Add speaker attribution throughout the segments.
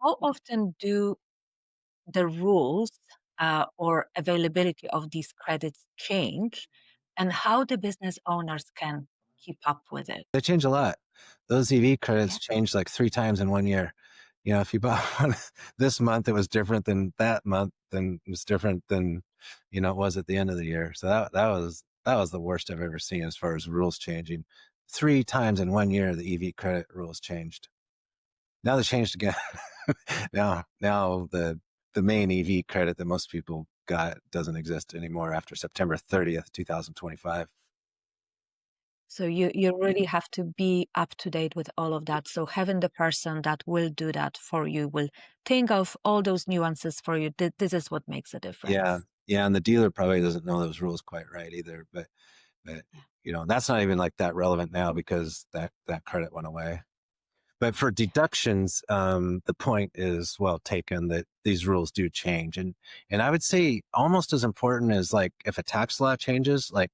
Speaker 1: How often do the rules or availability of these credits change, and how the business owners can keep up with it?
Speaker 2: They change a lot. Those EV
Speaker 1: Yeah.
Speaker 2: credits changed like 3 times in 1 year. You know, if you bought one this month, it was different than that month, then it was different than, it was at the end of the year. So that was the worst I've ever seen as far as rules changing. 3 times in 1 year, the EV credit rules changed. Now they changed again. Now the main EV credit that most people got doesn't exist anymore after September 30th, 2025.
Speaker 1: So you really have to be up to date with all of that. So having the person that will do that for you will think of all those nuances for you. This is what makes a
Speaker 2: Yeah.
Speaker 1: difference.
Speaker 2: Yeah, and the dealer probably doesn't know those rules quite right either, but
Speaker 1: Yeah.
Speaker 2: that's not even like that relevant now because that credit went away. But for deductions, the point is well taken that these rules do change, and I would say almost as important as like if a tax law changes, like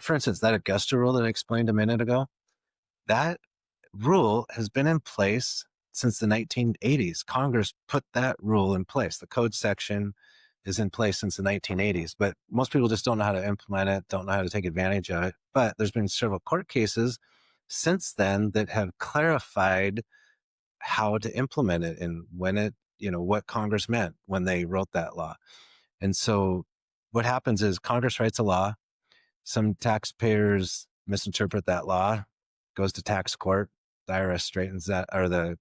Speaker 2: for instance that Augusta rule that I explained a minute ago, that rule has been in place since the 1980s. Congress put that rule in place. The code section is in place since the 1980s, but most people just don't know how to implement it, don't know how to take advantage of it. But there's been several court cases since then that have clarified how to implement it and when what Congress meant when they wrote that law. And so what happens is Congress writes a law, some taxpayers misinterpret that law, goes to tax court, the IRS straightens that, or the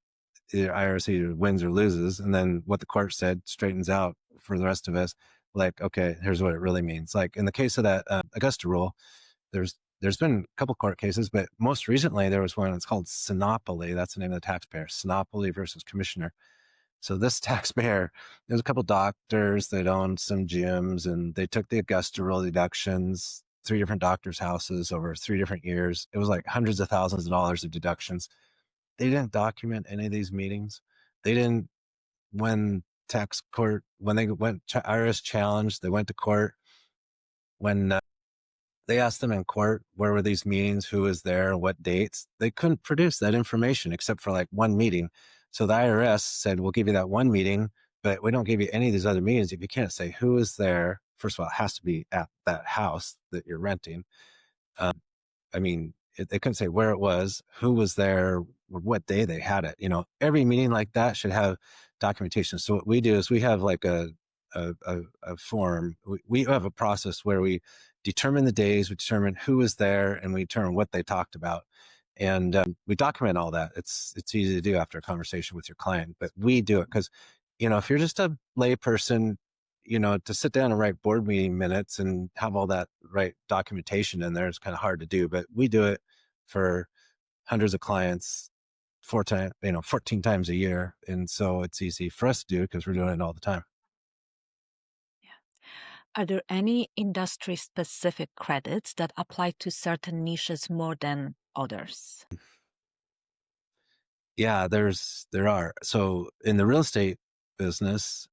Speaker 2: IRS either wins or loses, and then what the court said straightens out for the rest of us. Like, okay, here's what it really means. Like in the case of that Augusta rule, there's been a couple court cases, but most recently there was one that's called Sinopoly. That's the name of the taxpayer, Sinopoly versus Commissioner. So this taxpayer, there's a couple doctors that owned some gyms, and they took the Augusta rule deductions, 3 different doctors' houses over 3 different years. It was like hundreds of thousands of dollars of deductions. They didn't document any of these meetings. They didn't, when tax court, when they went to IRS challenge, they went to court. When they asked them in court, where were these meetings, who was there, what dates, they couldn't produce that information except for like one meeting. So the IRS said, we'll give you that one meeting, but we don't give you any of these other meetings if you can't say who was there. First of all, it has to be at that house that you're renting. I mean, they couldn't say where it was, who was there, what day they had it. Every meeting like that should have documentation. So what we do is we have like a form. We have a process where we determine the days, we determine who was there, and we determine what they talked about. And we document all that. It's easy to do after a conversation with your client, but we do it because, if you're just a layperson, to sit down and write board meeting minutes and have all that right documentation in there is kind of hard to do. But we do it for hundreds of clients 14 times a year. And so it's easy for us to do because we're doing it all the time.
Speaker 1: Yeah. Are there any industry specific credits that apply to certain niches more than others?
Speaker 2: Yeah, there are. So in the real estate business,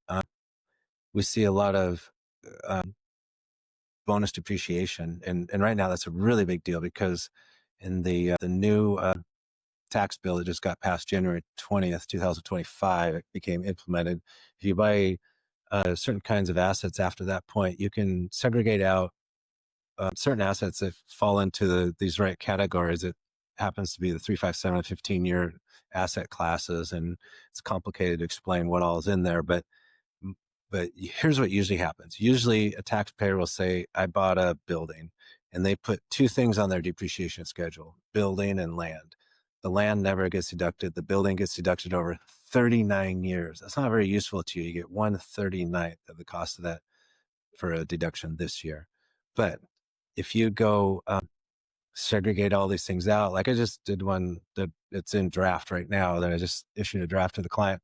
Speaker 2: we see a lot of um, bonus depreciation, and right now that's a really big deal because in the new tax bill that just got passed January 20th, 2025, it became implemented. If you buy certain kinds of assets after that point, you can segregate out certain assets that fall into these right categories. It happens to be the 357 and 15-year asset classes, and it's complicated to explain what all is in there. But here's what usually happens. Usually a taxpayer will say, I bought a building, and they put two things on their depreciation schedule, building and land. The land never gets deducted. The building gets deducted over 39 years. That's not very useful to you. You get 1/39th of the cost of that for a deduction this year. But if you go segregate all these things out, like I just did one that it's in draft right now that I just issued a draft to the client.